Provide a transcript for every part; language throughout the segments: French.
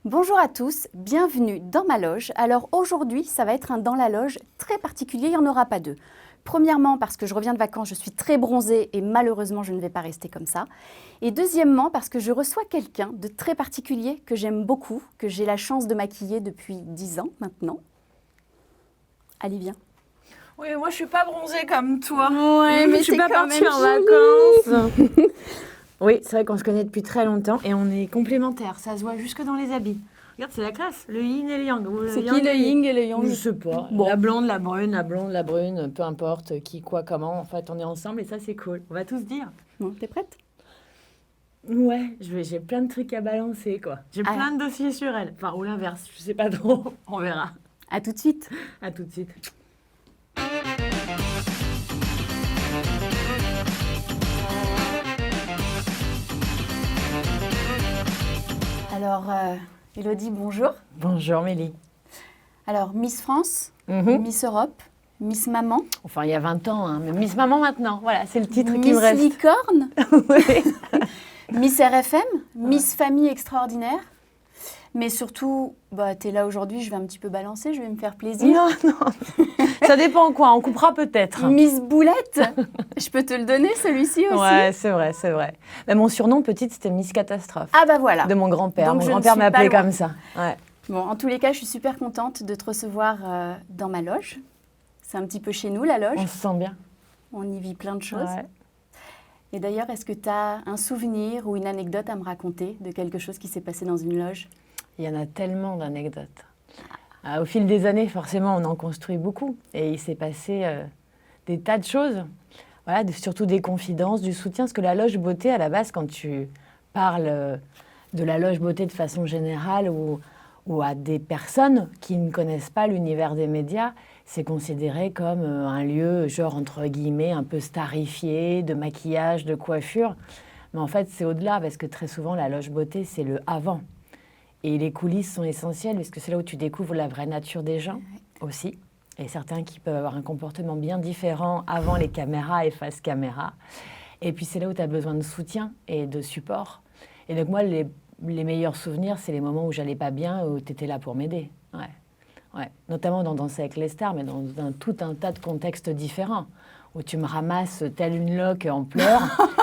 Bonjour à tous, bienvenue dans ma loge. Alors aujourd'hui, ça va être un dans la loge très particulier, il n'y en aura pas deux. Premièrement, parce que je reviens de vacances, je suis très bronzée et malheureusement, je ne vais pas rester comme ça. Et deuxièmement, parce que je reçois quelqu'un de très particulier que j'aime beaucoup, que j'ai la chance de maquiller depuis 10 ans maintenant. Ali, viens. Oui, moi je suis pas bronzée comme toi. Ouais, mais je suis c'est pas quand partie même en joli. vacances. Oui, c'est vrai qu'on se connaît depuis très longtemps et on est complémentaires. Ça se voit jusque dans les habits. Regarde, c'est la classe, le yin et le yang. C'est qui le yin et le yang? Je sais pas. Bon. La blonde, la brune, peu importe qui, quoi, comment. En fait, on est ensemble et ça c'est cool. On va tous dire. Bon, t'es prête? Ouais, j'ai plein de trucs à balancer, quoi. J'ai plein de dossiers sur elle. Enfin, ou l'inverse, je sais pas trop. On verra. À tout de suite. À tout de suite. Alors, Elodie, bonjour. Bonjour Mélie. Alors, Miss France, Miss Europe, Miss Maman, Enfin, il y a 20 ans, hein, mais Miss Maman maintenant. Voilà, c'est le titre qui me Miss reste. Licorne, Oui. Miss RFM, Miss Famille Extraordinaire. Mais surtout, t'es là aujourd'hui, je vais un petit peu balancer, je vais me faire plaisir. Non, non. Ça dépend quoi, on coupera peut-être. Miss Boulette, je peux te le donner celui-ci aussi. Ouais, c'est vrai. Mais mon surnom petite, c'était Miss Catastrophe. Ah bah voilà. De mon grand-père. Donc, Mon je ne grand-père suis pas m'appelait loin. comme ça. Ouais. Bon, en tous les cas, je suis super contente de te recevoir dans ma loge. C'est un petit peu chez nous, la loge. On se sent bien. On y vit plein de choses. Ouais. Et d'ailleurs, est-ce que tu as un souvenir ou une anecdote à me raconter de quelque chose qui s'est passé dans une loge? Il y en a tellement d'anecdotes. Au fil des années, forcément, on en construit beaucoup. Et il s'est passé des tas de choses. Voilà, surtout des confidences, du soutien. Parce que la loge beauté, à la base, quand tu parles de la loge beauté de façon générale ou à des personnes qui ne connaissent pas l'univers des médias, c'est considéré comme un lieu, genre, entre guillemets, un peu starifié, de maquillage, de coiffure. Mais en fait, c'est au-delà, parce que très souvent, la loge beauté, c'est le avant. Et les coulisses sont essentielles, parce que c'est là où tu découvres la vraie nature des gens aussi. Et certains qui peuvent avoir un comportement bien différent avant les caméras et face caméra. Et puis c'est là où tu as besoin de soutien et de support. Et donc moi, les meilleurs souvenirs, c'est les moments où j'allais pas bien, où tu étais là pour m'aider. Ouais. Notamment dans Danser avec les stars, mais dans tout un tas de contextes différents. Où tu me ramasses telle une loque en pleurs,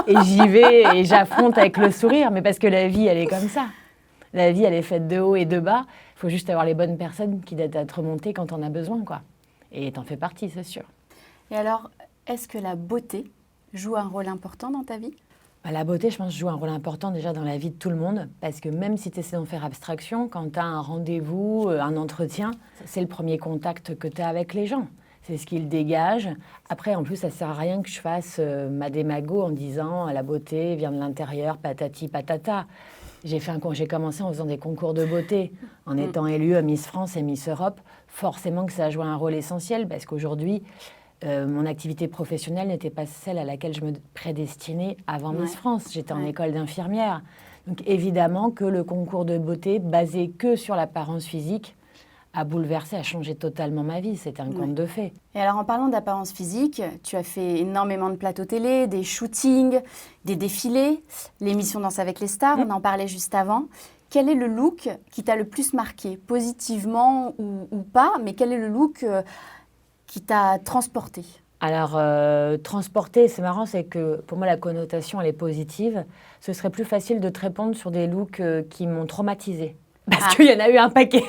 et j'y vais et j'affronte avec le sourire. Mais parce que la vie, elle est comme ça. La vie, elle est faite de haut et de bas. Il faut juste avoir les bonnes personnes qui t'aident à te remonter quand t'en as besoin, quoi. Et t'en fais partie, c'est sûr. Et alors, est-ce que la beauté joue un rôle important dans ta vie? La beauté, je pense, joue un rôle important déjà dans la vie de tout le monde. Parce que même si tu essaies d'en faire abstraction, quand tu as un rendez-vous, un entretien, c'est le premier contact que tu as avec les gens. C'est ce qu'ils dégagent. Après, en plus, ça ne sert à rien que je fasse ma démago en disant la beauté vient de l'intérieur, patati patata. J'ai commencé en faisant des concours de beauté, en étant élue à Miss France et Miss Europe. Forcément que ça a joué un rôle essentiel parce qu'aujourd'hui, mon activité professionnelle n'était pas celle à laquelle je me prédestinais avant Miss France. J'étais en école d'infirmière. Donc évidemment que le concours de beauté, basé que sur l'apparence physique, a bouleversé, a changé totalement ma vie. C'était un conte de fées. Et alors, en parlant d'apparence physique, tu as fait énormément de plateaux télé, des shootings, des défilés, l'émission Danse avec les stars, on en parlait juste avant. Quel est le look qui t'a le plus marqué, positivement ou pas, mais quel est le look qui t'a transporté? Alors, transporter, c'est marrant, c'est que pour moi, la connotation, elle est positive. Ce serait plus facile de te répondre sur des looks qui m'ont traumatisée. Parce qu'il y en a eu un paquet.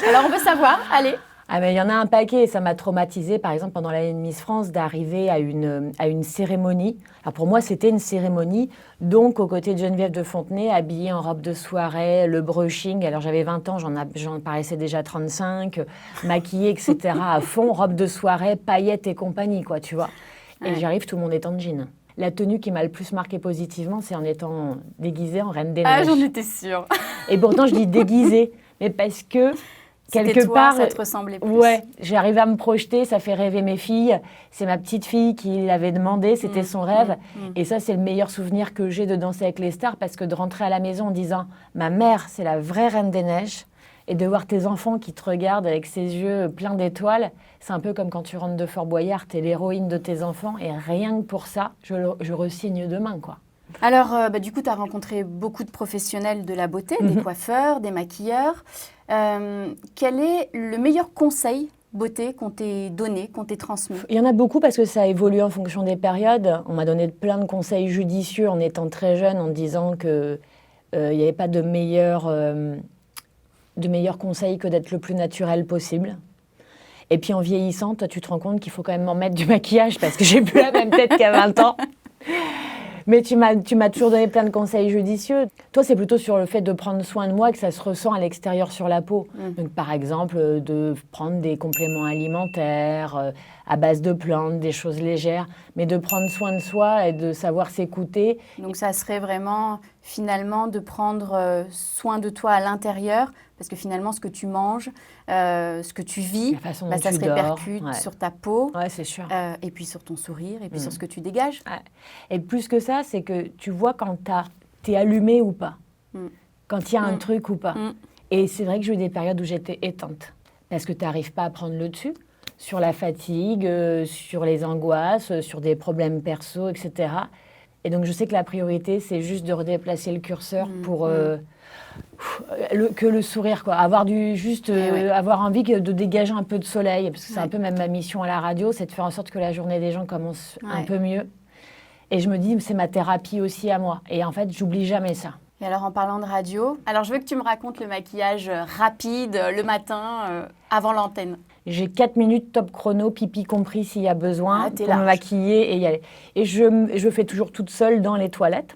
Alors, on veut savoir, allez. Ah mais il y en a un paquet et ça m'a traumatisée, par exemple, pendant l'année de Miss France, d'arriver à une cérémonie. Alors pour moi, c'était une cérémonie, donc aux côtés de Geneviève de Fontenay, habillée en robe de soirée, le brushing. Alors j'avais 20 ans, j'en paraissais déjà 35, maquillée, etc. à fond, robe de soirée, paillettes et compagnie, quoi, tu vois. Et j'arrive, tout le monde est en jean. La tenue qui m'a le plus marquée positivement, c'est en étant déguisée en Reine des Neiges. Ah, j'en étais sûre. Et pourtant, je dis déguisée, mais parce que quelque toi, part, ça te ressemblait plus. Ouais, j'arrive à me projeter, ça fait rêver mes filles. C'est ma petite fille qui l'avait demandé, c'était son rêve. Et ça, c'est le meilleur souvenir que j'ai de Danser avec les stars, parce que de rentrer à la maison en disant « Ma mère, c'est la vraie Reine des Neiges », et de voir tes enfants qui te regardent avec ses yeux pleins d'étoiles, c'est un peu comme quand tu rentres de Fort Boyard, t'es l'héroïne de tes enfants, et rien que pour ça, je re-signe demain, quoi. Alors, du coup, tu as rencontré beaucoup de professionnels de la beauté, des coiffeurs, des maquilleurs. Quel est le meilleur conseil beauté qu'on t'ait donné, qu'on t'ait transmis? Il y en a beaucoup parce que ça évolue en fonction des périodes. On m'a donné plein de conseils judicieux en étant très jeune, en disant qu'il n'y avait pas de meilleur conseil que d'être le plus naturel possible. Et puis en vieillissant, toi, tu te rends compte qu'il faut quand même m'en mettre du maquillage parce que j'ai plus la même tête qu'à 20 ans. Mais tu m'as toujours donné plein de conseils judicieux. Toi, c'est plutôt sur le fait de prendre soin de moi que ça se ressent à l'extérieur sur la peau. Donc, par exemple, de prendre des compléments alimentaires à base de plantes, des choses légères, mais de prendre soin de soi et de savoir s'écouter. Donc, ça serait vraiment, finalement, de prendre soin de toi à l'intérieur, parce que finalement, ce que tu manges, ce que tu vis, ça se répercute sur ta peau, c'est sûr. Et puis sur ton sourire, et puis sur ce que tu dégages. Ouais. Et plus que ça, c'est que tu vois quand t'es allumée ou pas, quand il y a un truc ou pas. Et c'est vrai que j'ai eu des périodes où j'étais éteinte, parce que tu n'arrives pas à prendre le dessus sur la fatigue, sur les angoisses, sur des problèmes perso, etc. Et donc, je sais que la priorité, c'est juste de redéplacer le curseur pour que le sourire, quoi. Avoir avoir envie de dégager un peu de soleil, parce que c'est un peu même ma mission à la radio, c'est de faire en sorte que la journée des gens commence un peu mieux. Et je me dis, c'est ma thérapie aussi à moi. Et en fait, j'oublie jamais ça. Et alors, en parlant de radio, alors je veux que tu me racontes le maquillage rapide, le matin, avant l'antenne. J'ai 4 minutes top chrono, pipi compris s'il y a besoin, pour me maquiller et y aller. Et je fais toujours toute seule dans les toilettes.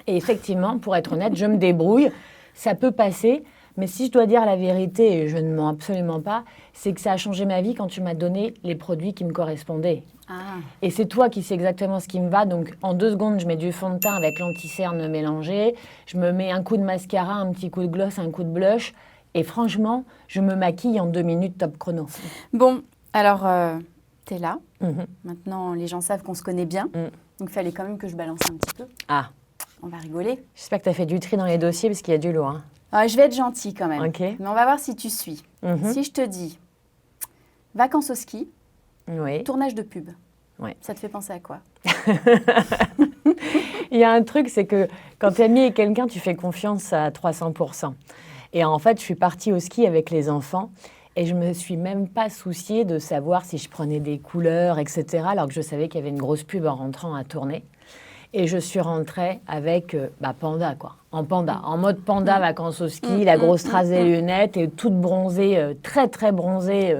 Et effectivement, pour être honnête, je me débrouille. Ça peut passer. Mais si je dois dire la vérité, et je ne mens absolument pas, c'est que ça a changé ma vie quand tu m'as donné les produits qui me correspondaient. Et c'est toi qui sais exactement ce qui me va. Donc, en 2 secondes, je mets du fond de teint avec l'anti-cerne mélangé. Je me mets un coup de mascara, un petit coup de gloss, un coup de blush. Et franchement, je me maquille en 2 minutes top chrono. Bon, alors, t'es là. Maintenant, les gens savent qu'on se connaît bien. Donc, il fallait quand même que je balance un petit peu. On va rigoler. J'espère que tu as fait du tri dans les dossiers parce qu'il y a du lourd. Je vais être gentille quand même. Okay. Mais on va voir si tu suis. Si je te dis vacances au ski, tournage de pub, ça te fait penser à quoi? Il y a un truc, c'est que quand tu es ami avec quelqu'un, tu fais confiance à 300%. Et en fait, je suis partie au ski avec les enfants et je ne me suis même pas souciée de savoir si je prenais des couleurs, etc. Alors que je savais qu'il y avait une grosse pub en rentrant à tourner. Et je suis rentrée avec panda, quoi. En mode panda, vacances au ski, la grosse trace des lunettes et toute bronzée, très, très bronzée.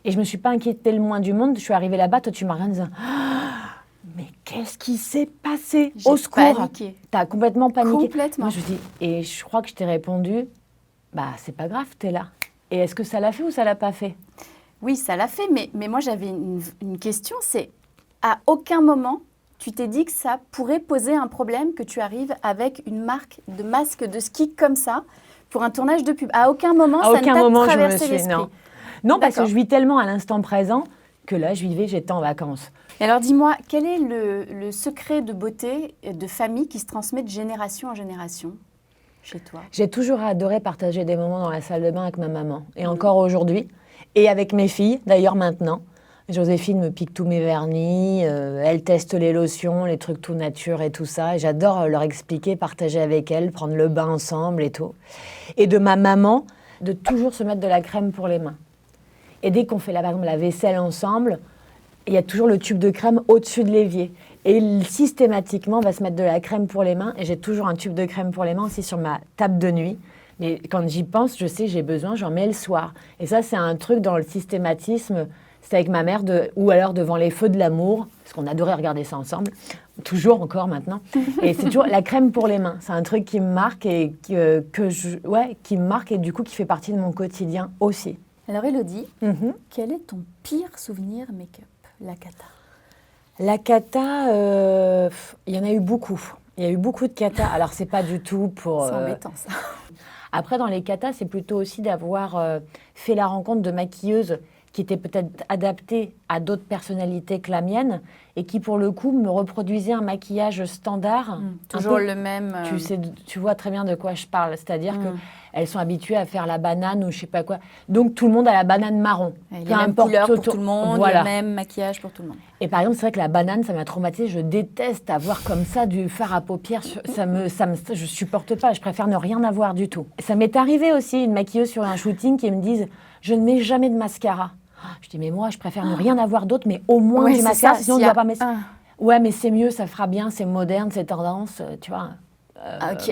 Et je ne me suis pas inquiétée le moins du monde. Je suis arrivée là-bas, toi, tu m'as regardé en disant « Mais qu'est-ce qui s'est passé? Au secours !» Paniqué. Tu as complètement paniqué. Complètement. Moi, je dis, et je crois que je t'ai répondu « C'est pas grave, t'es là. » Et est-ce que ça l'a fait ou ça l'a pas fait? Oui, ça l'a fait, mais moi, j'avais une question, c'est à aucun moment, tu t'es dit que ça pourrait poser un problème que tu arrives avec une marque de masque de ski comme ça pour un tournage de pub. À aucun moment, ça ne t'a traversé l'esprit. Non, parce que je vis tellement à l'instant présent que là, j'étais en vacances. Et alors, dis-moi, quel est le secret de beauté de famille qui se transmet de génération en génération chez toi? J'ai toujours adoré partager des moments dans la salle de bain avec ma maman, et encore aujourd'hui, et avec mes filles, d'ailleurs maintenant. Joséphine me pique tous mes vernis, elle teste les lotions, les trucs tout nature et tout ça. Et j'adore leur expliquer, partager avec elles, prendre le bain ensemble et tout. Et de ma maman, de toujours se mettre de la crème pour les mains. Et dès qu'on fait par exemple, la vaisselle ensemble, il y a toujours le tube de crème au-dessus de l'évier. Et systématiquement, on va se mettre de la crème pour les mains. Et j'ai toujours un tube de crème pour les mains aussi sur ma table de nuit. Mais quand j'y pense, je sais, j'ai besoin, j'en mets le soir. Et ça, c'est un truc dans le systématisme. C'était avec ma mère, ou alors devant les feux de l'amour, parce qu'on adorait regarder ça ensemble, toujours encore maintenant. Et c'est toujours la crème pour les mains. C'est un truc qui me marque et qui me marque et du coup qui fait partie de mon quotidien aussi. Alors Élodie, quel est ton pire souvenir make-up, la cata? La cata, il y en a eu beaucoup. Il y a eu beaucoup de cata. Alors c'est pas du tout pour... C'est embêtant ça. Après dans les catas, c'est plutôt aussi d'avoir fait la rencontre de maquilleuses qui était peut-être adaptée à d'autres personnalités que la mienne et qui, pour le coup, me reproduisait un maquillage standard. Toujours le même... Tu vois très bien de quoi je parle. C'est-à-dire elles sont habituées à faire la banane ou je sais pas quoi. Donc tout le monde a la banane marron. Les mêmes couleurs pour tout le monde, le même maquillage pour tout le monde. Et par exemple, c'est vrai que la banane, ça m'a traumatisée. Je déteste avoir comme ça du fard à paupières. Je supporte pas. Je préfère ne rien avoir du tout. Ça m'est arrivé aussi, une maquilleuse sur un shooting qui me dise « Je ne mets jamais de mascara ». Je dis « Mais moi, je préfère ne rien avoir d'autre, mais au moins du mascara, sinon je ne dois pas mettre... » Ouais, mais c'est mieux, ça fera bien, c'est moderne, c'est tendance, tu vois. Ok,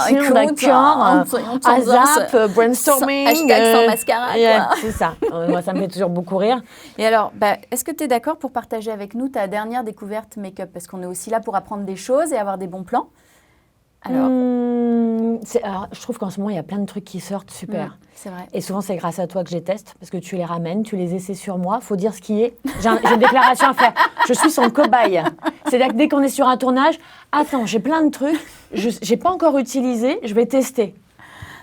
écoute, d'accord. ASAP, brainstorming. Hashtag sans mascara, yeah, c'est ça. Moi, ça me fait toujours beaucoup rire. Et alors, est-ce que tu es d'accord pour partager avec nous ta dernière découverte make-up? Parce qu'on est aussi là pour apprendre des choses et avoir des bons plans. Alors, alors je trouve qu'en ce moment, il y a plein de trucs qui sortent super. C'est vrai. Et souvent, c'est grâce à toi que je les teste, parce que tu les ramènes, tu les essaies sur moi. Il faut dire ce qui est. J'ai une déclaration à faire. Je suis son cobaye. C'est-à-dire que dès qu'on est sur un tournage, attends, j'ai plein de trucs, je n'ai pas encore utilisé, je vais tester.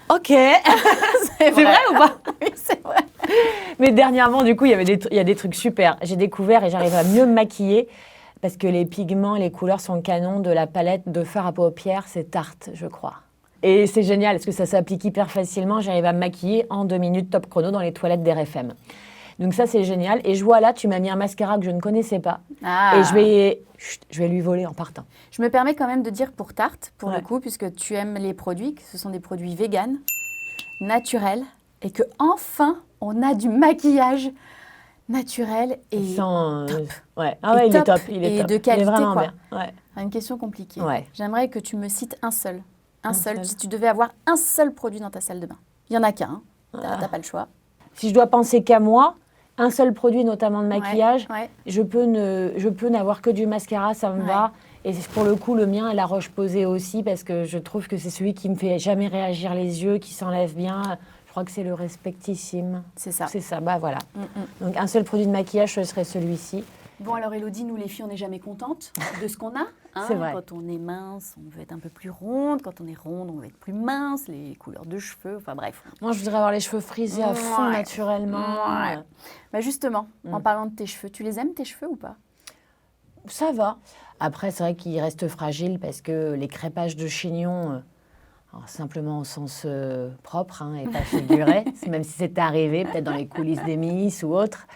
Ok. C'est vrai ou pas? Oui, c'est vrai. Mais dernièrement, du coup, il y a des trucs super. J'ai découvert et j'arrive à mieux me maquiller. Parce que les pigments et les couleurs sont canons de la palette de fard à paupières, c'est Tarte, je crois. Et c'est génial, parce que ça s'applique hyper facilement. J'arrive à me maquiller en 2 minutes top chrono dans les toilettes d'RFM. Donc ça, c'est génial. Et je vois là, tu m'as mis un mascara que je ne connaissais pas. Et je vais lui voler en partant. Je me permets quand même de dire pour Tarte, pour le coup, puisque tu aimes les produits, que ce sont des produits véganes, naturels, et que enfin on a du maquillage naturel et top. Ouais. Ah ouais, il est top. Il est et top. de qualité, il est vraiment quoi. bien. Ouais. Une question compliquée. Ouais. J'aimerais que tu me cites un seul. Si tu devais avoir un seul produit dans ta salle de bain. Il n'y en a qu'un. T'as pas le choix. Si je dois penser qu'à moi, un seul produit, notamment de maquillage, ouais. je peux n'avoir que du mascara, ça me va. Et pour le coup, le mien est la Roche-Posay aussi, parce que je trouve que c'est celui qui me fait jamais réagir les yeux, qui s'enlève bien. Je crois que c'est le Respectissime. C'est ça. C'est ça, bah voilà. Donc un seul produit de maquillage, ce serait celui-ci. Bon, alors Élodie, nous les filles, on n'est jamais contentes de ce qu'on a. Hein. C'est vrai. Quand on est mince, on veut être un peu plus ronde. Quand on est ronde, on veut être plus mince. Les couleurs de cheveux, enfin bref. Moi, je voudrais avoir les cheveux frisés à fond naturellement. Ouais. Bah justement, en parlant de tes cheveux, tu les aimes tes cheveux ou pas? Ça va. Après, c'est vrai qu'ils restent fragiles parce que les crêpages de chignon... Alors, simplement au sens propre et pas figuré, même si c'était arrivé, peut-être dans les coulisses des Miss ou autres.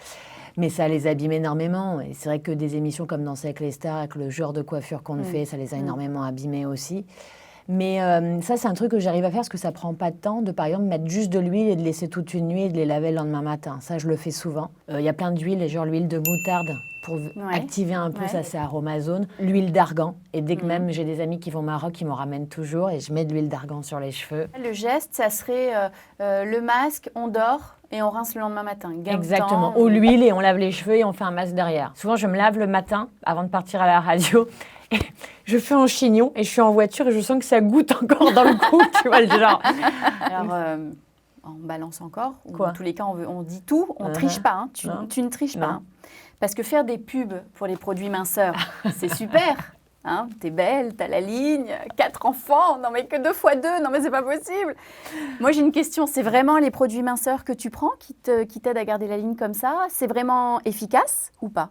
Mais ça les abîme énormément. Et c'est vrai que des émissions comme Danser avec les stars, avec le genre de coiffure qu'on fait, ça les a énormément abîmés aussi. Mais ça, c'est un truc que j'arrive à faire parce que ça ne prend pas de temps de, par exemple, mettre juste de l'huile et de laisser toute une nuit et de les laver le lendemain matin. Ça, je le fais souvent. Il y a plein d'huiles, genre l'huile de moutarde pour activer un peu ça, c'est aromazone. L'huile d'argan. Et dès que même j'ai des amis qui vont au Maroc, ils m'en ramènent toujours et je mets de l'huile d'argan sur les cheveux. Le geste, ça serait le masque, on dort et on rince le lendemain matin. Exactement. Ou l'huile et on lave les cheveux et on fait un masque derrière. Souvent, je me lave le matin avant de partir à la radio. Et je fais un chignon et je suis en voiture et je sens que ça goûte encore dans le cou, tu vois, le genre. Alors, on balance encore. Quoi? Dans tous les cas, on dit tout. On ne triche pas. Hein. Tu ne triches pas. Hein. Parce que faire des pubs pour les produits minceurs, c'est super. Hein, t'es belle, t'as la ligne, 4 enfants, non mais que 2 fois 2, non mais c'est pas possible. Moi j'ai une question, c'est vraiment les produits minceurs que tu prends qui t'aident à garder la ligne comme ça? C'est vraiment efficace ou pas?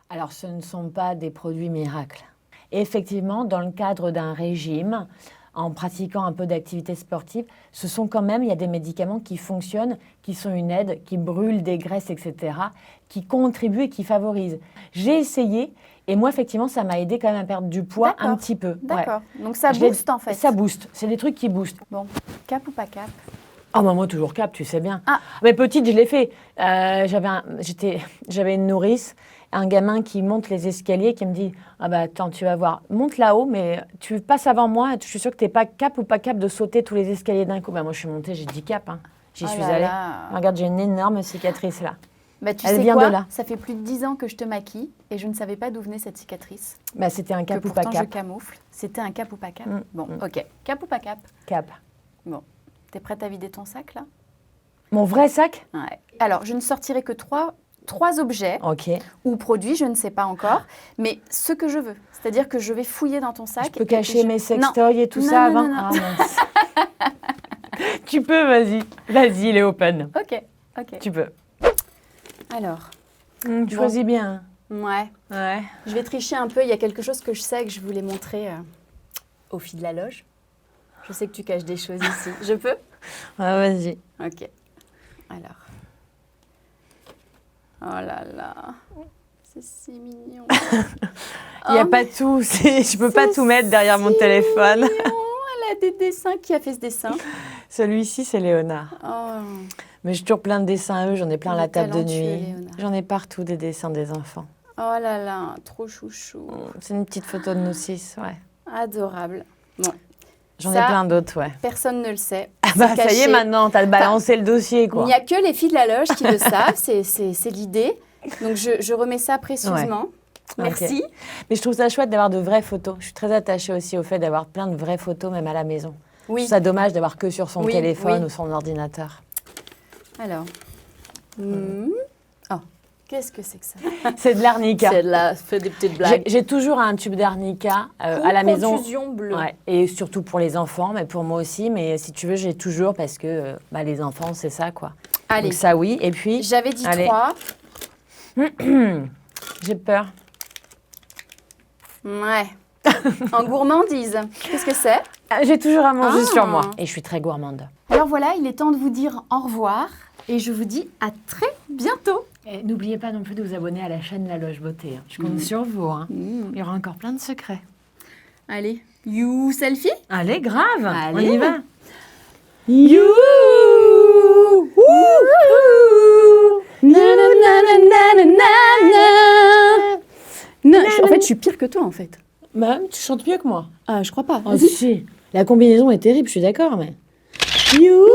Alors ce ne sont pas des produits miracles. Effectivement, dans le cadre d'un régime, en pratiquant un peu d'activité sportive, ce sont quand même, il y a des médicaments qui fonctionnent, qui sont une aide, qui brûlent des graisses, etc., qui contribuent et qui favorisent. J'ai essayé et moi, effectivement, ça m'a aidé quand même à perdre du poids un petit peu. D'accord, donc ça booste en fait. Ça booste, c'est des trucs qui boostent. Bon, cap ou pas cap? Ah, moi, toujours cap, tu sais bien. Ah. Mais petite, je l'ai fait. J'avais une nourrice, un gamin qui monte les escaliers, qui me dit « Ah bah attends, tu vas voir, monte là-haut, mais tu passes avant moi, je suis sûre que tu n'es pas cap ou pas cap de sauter tous les escaliers d'un coup. » Bah moi, je suis montée, j'ai dit cap. J'y suis allée. Regarde, j'ai une énorme cicatrice là. Bah, tu sais quoi, ça fait plus de 10 ans que je te maquille et je ne savais pas d'où venait cette cicatrice. Bah, c'était un cap ou pas cap. Pourtant, je camoufle. C'était un cap ou pas cap. Bon, ok. Cap ou pas cap? Cap. Bon. T'es prête à vider ton sac, là? Mon vrai sac? Ouais. Alors, je ne sortirai que trois objets ou produits, je ne sais pas encore, mais ce que je veux. C'est-à-dire que je vais fouiller dans ton sac. Je peux cacher mes sextoys et tout ça avant? Non. Ah, mince. Tu peux, vas-y. Vas-y, il est open. Ok. Tu peux. Alors. Tu choisis bien. Ouais. Je vais tricher un peu. Il y a quelque chose que je sais que je voulais montrer aux filles de la loge. Je sais que tu caches des choses ici. Je peux? Vas-y. Ok. Alors. Oh là là. C'est si mignon. Il n'y a pas tout. Je peux pas tout mettre derrière mon téléphone. Mignon. Elle a des dessins. Qui a fait ce dessin? Celui-ci, c'est Léonard. Oh. Mais j'ai toujours plein de dessins à eux. J'en ai plein à la table de Talentueux, nuit. Léonard. J'en ai partout des dessins des enfants. Oh là là, trop chouchou. C'est une petite photo de nous 6, ouais. Adorable. Bon, J'en ai Ça, plein d'autres, ouais. personne ne le sait. Ah bah C'est ça y est caché. maintenant, t'as balancé le dossier, Il quoi. n'y a que les filles de la loge qui le savent, c'est l'idée. Donc je remets ça précieusement. Ouais. Merci. Ok. Mais je trouve ça chouette d'avoir de vraies photos. Je suis très attachée aussi au fait d'avoir plein de vraies photos, même à la maison. Je Oui. trouve ça dommage d'avoir que sur son Oui, téléphone oui. ou son ordinateur. Alors. Oh, qu'est-ce que c'est que ça? C'est de l'arnica. C'est de la, fait des petites blagues. J'ai toujours un tube d'arnica à la maison. Contusion bleue. Ouais, et surtout pour les enfants, mais pour moi aussi. Mais si tu veux, j'ai toujours parce que les enfants, c'est ça, quoi. Allez, Donc ça, oui. Et puis, j'avais dit allez. 3. J'ai peur. Ouais. En gourmandise. Qu'est-ce que c'est? J'ai toujours à manger Ah. sur moi. Et je suis très gourmande. Alors voilà, il est temps de vous dire au revoir. Et je vous dis à très bientôt. Et n'oubliez pas non plus de vous abonner à la chaîne La Loge Beauté. Je compte sur vous. Il y aura encore plein de secrets. Allez, you selfie? Allez, grave. On Allez. y va. You! En fait, je suis pire que toi, en fait. Même, tu chantes mieux que moi. Ah, je crois pas. Oh, si. La combinaison est terrible, je suis d'accord, mais... You.